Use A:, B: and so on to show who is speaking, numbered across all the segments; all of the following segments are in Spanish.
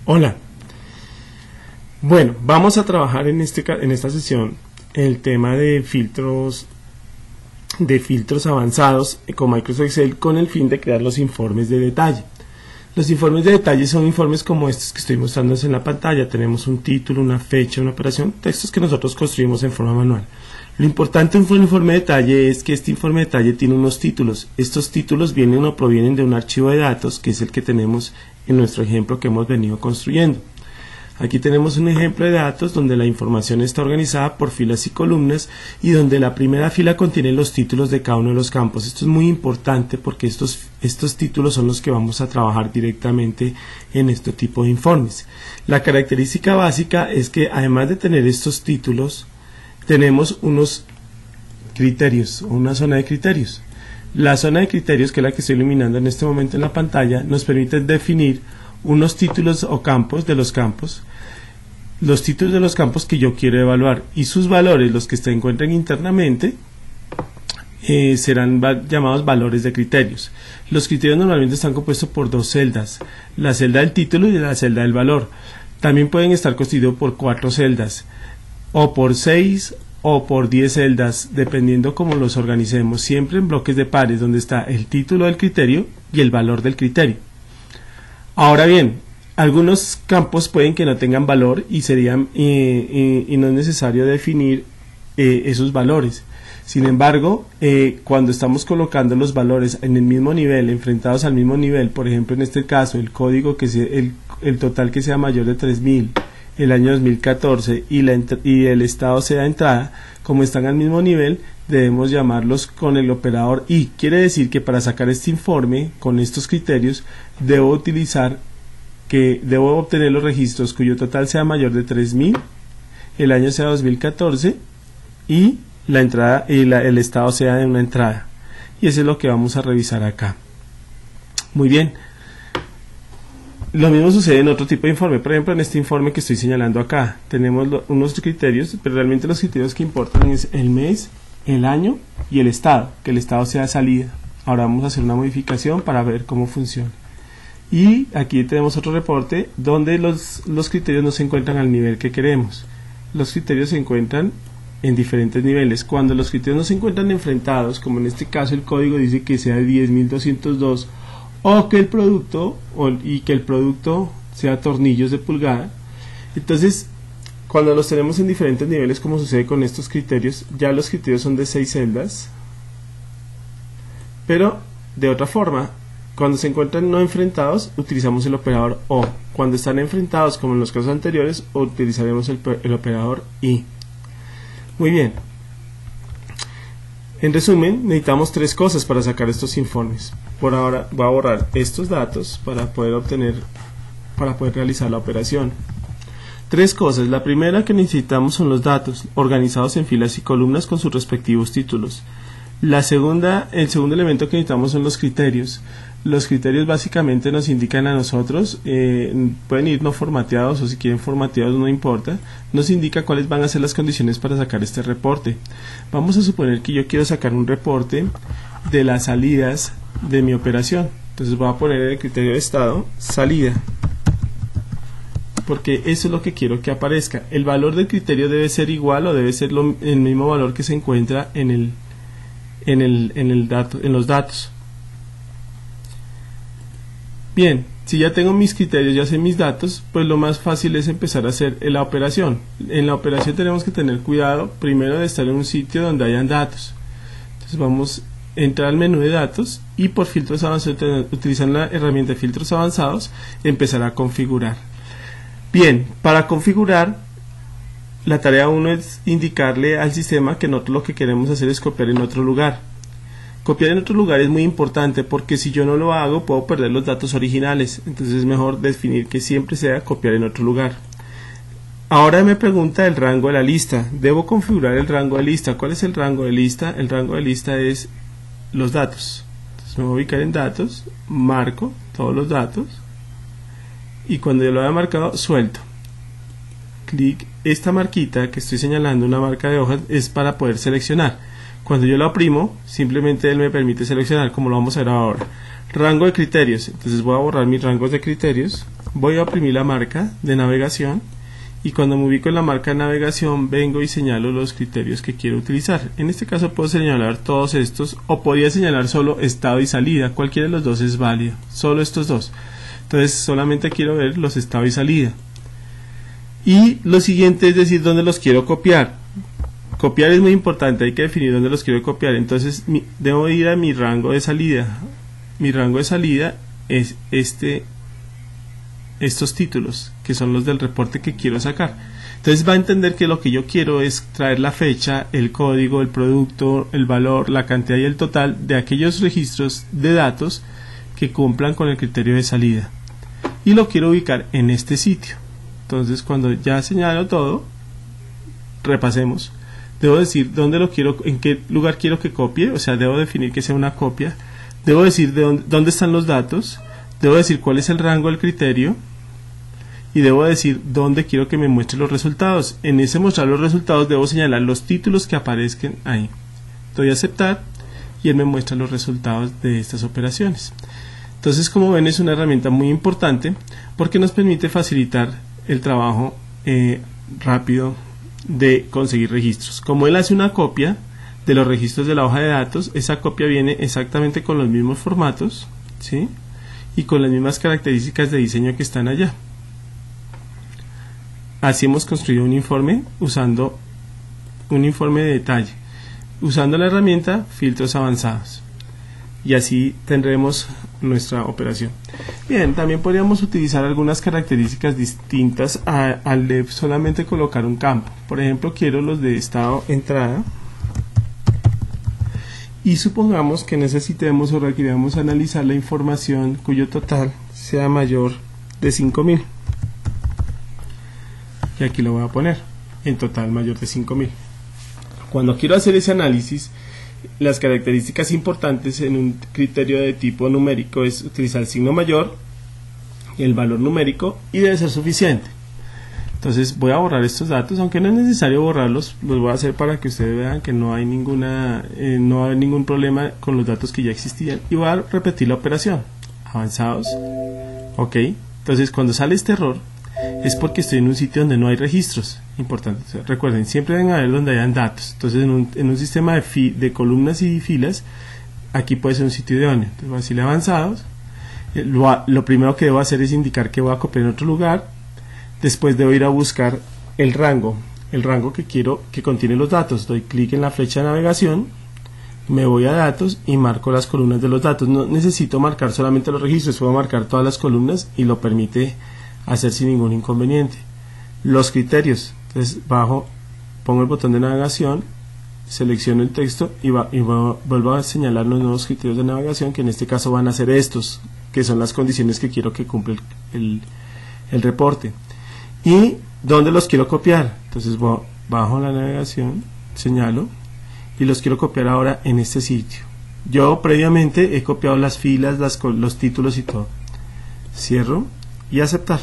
A: Hola. Bueno, vamos a trabajar en esta sesión el tema de filtros avanzados con Microsoft Excel con el fin de crear los informes de detalle. Los informes de detalle son informes como estos que estoy mostrándoles en la pantalla. Tenemos un título, una fecha, una operación, textos que nosotros construimos en forma manual. Lo importante de un informe de detalle es que este informe de detalle tiene unos títulos. Estos títulos vienen o provienen de un archivo de datos, que es el que tenemos en nuestro ejemplo que hemos venido construyendo. Aquí tenemos un ejemplo de datos donde la información está organizada por filas y columnas y donde la primera fila contiene los títulos de cada uno de los campos. Esto es muy importante porque estos títulos son los que vamos a trabajar directamente en este tipo de informes. La característica básica es que además de tener estos títulos, tenemos unos criterios o una zona de criterios. La zona de criterios, que es la que estoy iluminando en este momento en la pantalla, nos permite definir unos títulos o campos de los campos, los títulos de los campos que yo quiero evaluar, y sus valores, los que se encuentran internamente, serán llamados valores de criterios. Los criterios normalmente están compuestos por dos celdas, la celda del título y la celda del valor. También pueden estar constituidos por 4 celdas, o por 6 o por 10 celdas, dependiendo cómo los organicemos, siempre en bloques de pares, donde está el título del criterio y el valor del criterio. Ahora bien, algunos campos pueden que no tengan valor y serían y no es necesario definir esos valores. Sin embargo, cuando estamos colocando los valores en el mismo nivel, enfrentados al mismo nivel, por ejemplo en este caso el código que sea el total que sea mayor de 3000, el año 2014 y el estado sea entrada, como están al mismo nivel, debemos llamarlos con el operador y. Quiere decir que para sacar este informe con estos criterios debo obtener los registros cuyo total sea mayor de 3000, el año sea 2014 y la entrada y el estado sea de una entrada. Y eso es lo que vamos a revisar acá. Muy bien. Lo mismo sucede en otro tipo de informe. Por ejemplo, en este informe que estoy señalando acá, tenemos unos criterios, pero realmente los criterios que importan es el mes, el año y el estado, que el estado sea salida. Ahora vamos a hacer una modificación para ver cómo funciona. Y aquí tenemos otro reporte donde los criterios no se encuentran al nivel que queremos. Los criterios se encuentran en diferentes niveles. Cuando los criterios no se encuentran enfrentados, como en este caso el código dice que sea de 10.202, o que el producto sea tornillos de pulgada, entonces cuando los tenemos en diferentes niveles, como sucede con estos criterios, ya los criterios son de 6 celdas, pero de otra forma, cuando se encuentran no enfrentados utilizamos el operador O, cuando están enfrentados como en los casos anteriores utilizaremos el operador I. Muy bien. En resumen, necesitamos 3 cosas para sacar estos informes. Por ahora voy a borrar estos datos para poder realizar la operación. 3 cosas. La primera que necesitamos son los datos, organizados en filas y columnas con sus respectivos títulos. El segundo elemento que necesitamos son los criterios. Los criterios básicamente nos indican a nosotros, pueden ir no formateados o si quieren formateados no importa, nos indica cuáles van a ser las condiciones para sacar este reporte. Vamos a suponer que yo quiero sacar un reporte de las salidas de mi operación. Entonces voy a poner el criterio de estado, salida, porque eso es lo que quiero que aparezca. El valor del criterio debe ser igual o debe ser el mismo valor que se encuentra en los datos. Bien, si ya tengo mis criterios, ya sé mis datos, pues lo más fácil es empezar a hacer la operación. En la operación tenemos que tener cuidado primero de estar en un sitio donde hayan datos. Entonces vamos a entrar al menú de datos y por filtros avanzados, utilizando la herramienta de filtros avanzados, empezar a configurar. Bien, para configurar, la tarea 1 es indicarle al sistema que nosotros lo que queremos hacer es copiar en otro lugar. Copiar en otro lugar es muy importante porque si yo no lo hago puedo perder los datos originales, entonces es mejor definir que siempre sea copiar en otro lugar. Ahora me pregunta el rango de la lista. Debo configurar el rango de lista. ¿Cuál es el rango de lista? El rango de lista es los datos. Entonces me voy a ubicar en datos, marco todos los datos y cuando yo lo haya marcado suelto. Clic, esta marquita que estoy señalando, una marca de hojas, es para poder seleccionar. Cuando yo lo oprimo, simplemente él me permite seleccionar, como lo vamos a ver ahora. Rango de criterios. Entonces voy a borrar mis rangos de criterios voy a oprimir la marca de navegación y cuando me ubico en la marca de navegación vengo y señalo los criterios que quiero utilizar. En este caso puedo señalar todos estos o podría señalar solo estado y salida, cualquiera de los dos es válido, solo estos dos. Entonces solamente quiero ver los estado y salida. Y lo siguiente es decir dónde los quiero copiar. Copiar es muy importante, hay que definir dónde los quiero copiar. Entonces debo ir a mi rango de salida. Mi rango de salida es estos títulos, que son los del reporte que quiero sacar. Entonces va a entender que lo que yo quiero es traer la fecha, el código, el producto, el valor, la cantidad y el total de aquellos registros de datos que cumplan con el criterio de salida. Y lo quiero ubicar en este sitio. Entonces cuando ya señalo todo, repasemos. Debo decir dónde lo quiero, en qué lugar quiero que copie, o sea, debo definir que sea una copia. Debo decir dónde están los datos, debo decir cuál es el rango del criterio y debo decir dónde quiero que me muestre los resultados. En ese mostrar los resultados debo señalar los títulos que aparezcan ahí. Doy a aceptar y él me muestra los resultados de estas operaciones. Entonces, como ven, es una herramienta muy importante porque nos permite facilitar el trabajo rápido de conseguir registros. Como él hace una copia de los registros de la hoja de datos, esa copia viene exactamente con los mismos formatos, ¿sí? Y con las mismas características de diseño que están allá. Así hemos construido un informe usando un informe de detalle, usando la herramienta filtros avanzados. Y así tendremos nuestra operación. Bien, también podríamos utilizar algunas características distintas al de solamente colocar un campo. Por ejemplo, quiero los de estado entrada. Y supongamos que necesitemos o requiramos analizar la información cuyo total sea mayor de 5000. Y aquí lo voy a poner en total mayor de 5000. Cuando quiero hacer ese análisis, las características importantes en un criterio de tipo numérico es utilizar el signo mayor, el valor numérico y debe ser suficiente. Entonces voy a borrar estos datos, aunque no es necesario borrarlos, los voy a hacer para que ustedes vean que no hay no va a haber ningún problema con los datos que ya existían. Y voy a repetir la operación. Avanzados. Ok. Entonces cuando sale este error es porque estoy en un sitio donde no hay registros. Importante. Recuerden, siempre deben haber donde hayan datos. Entonces en un sistema de columnas y filas, aquí puede ser un sitio idóneo. Entonces voy a decirle avanzados. Lo primero que debo hacer es indicar que voy a copiar en otro lugar. Después debo ir a buscar el rango que quiero que contiene los datos. Doy clic en la flecha de navegación, me voy a datos y marco las columnas de los datos. No necesito marcar solamente los registros, puedo marcar todas las columnas y lo permite hacer sin ningún inconveniente. Los criterios, entonces pongo el botón de navegación, selecciono el texto y vuelvo a señalar los nuevos criterios de navegación, que en este caso van a ser estos, que son las condiciones que quiero que cumpla el reporte. Y dónde los quiero copiar. Entonces bajo la navegación, señalo y los quiero copiar ahora en este sitio. Yo previamente he copiado las filas, los títulos y todo. Cierro y aceptar.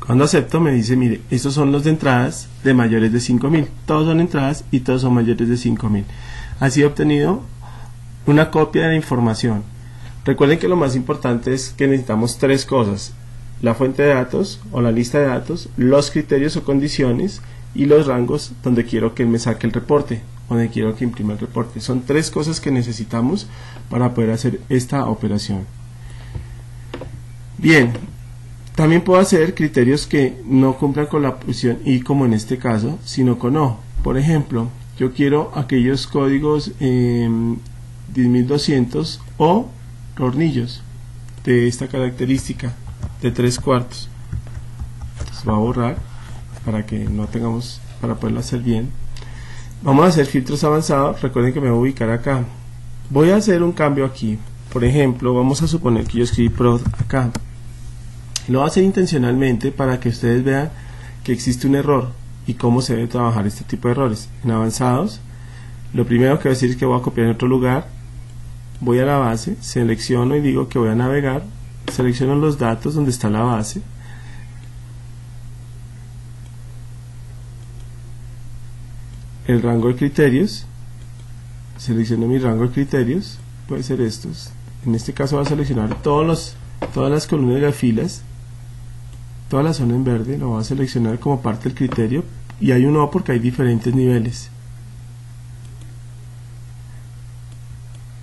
A: Cuando acepto me dice, mire, estos son los de entradas de mayores de 5000. Todos son entradas y todos son mayores de 5000. Así he obtenido una copia de la información. Recuerden que lo más importante es que necesitamos tres cosas: la fuente de datos o la lista de datos, los criterios o condiciones y los rangos donde quiero que él me saque el reporte, donde quiero que imprima el reporte. Son tres cosas que necesitamos para poder hacer esta operación. Bien, también puedo hacer criterios que no cumplan con la opción y, como en este caso, sino con O. Por ejemplo, yo quiero aquellos códigos 10.200 o tornillos de esta característica de 3/4. Entonces voy a borrar para que no tengamos, para poderlo hacer bien. Vamos a hacer filtros avanzados. Recuerden que me voy a ubicar acá. Voy a hacer un cambio aquí. Por ejemplo, vamos a suponer que yo escribí prod acá. Lo voy a hacer intencionalmente para que ustedes vean que existe un error y cómo se debe trabajar este tipo de errores. En avanzados, lo primero que voy a decir es que voy a copiar en otro lugar. Voy a la base, selecciono y digo que voy a navegar. Selecciono los datos donde está la base. El rango de criterios. Selecciono mi rango de criterios. Puede ser estos. En este caso voy a seleccionar todos los todas las columnas y las filas, toda la zona en verde, lo voy a seleccionar como parte del criterio, y hay un O porque hay diferentes niveles.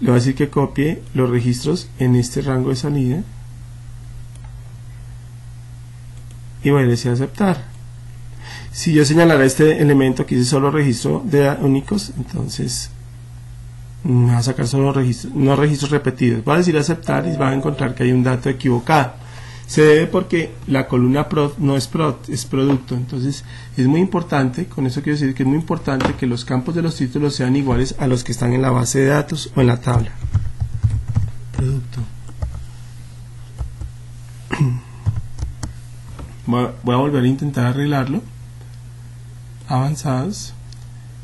A: Le voy a decir que copie los registros en este rango de salida y voy a decir aceptar. Si yo señalara este elemento que dice solo registro de únicos, entonces me va a sacar solo registros, no registros repetidos. Voy a decir aceptar y va a encontrar que hay un dato equivocado. Se debe porque la columna prod no es prod, es producto. Entonces es muy importante, con eso quiero decir que es muy importante que los campos de los títulos sean iguales a los que están en la base de datos o en la tabla. Producto. Voy a volver a intentar arreglarlo. Avanzados.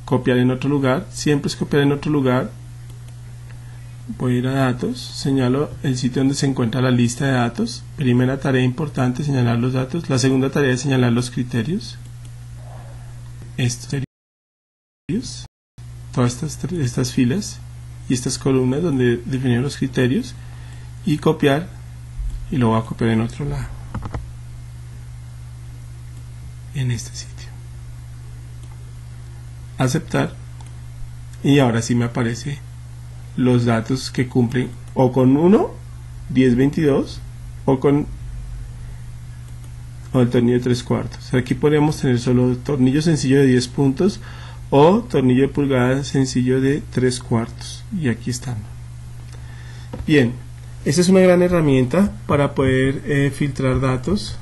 A: Copiar en otro lugar. Siempre es copiar en otro lugar. Voy a ir a datos, señalo el sitio donde se encuentra la lista de datos. Primera tarea importante, señalar los datos. La segunda tarea es señalar los criterios. Estos criterios, todas estas filas y estas columnas donde definimos los criterios, y copiar, y lo voy a copiar en otro lado, en este sitio. Aceptar, y ahora sí me aparece los datos que cumplen o con 1, 10, 22 o con el tornillo de 3/4. Aquí podemos tener solo tornillo sencillo de 10 puntos o tornillo de pulgada sencillo de 3/4, y aquí están. Bien, esta es una gran herramienta para poder filtrar datos,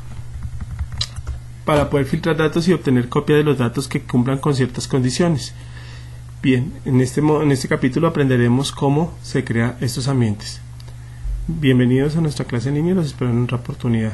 A: y obtener copia de los datos que cumplan con ciertas condiciones. Bien, en este capítulo aprenderemos cómo se crean estos ambientes. Bienvenidos a nuestra clase en línea, los espero en otra oportunidad.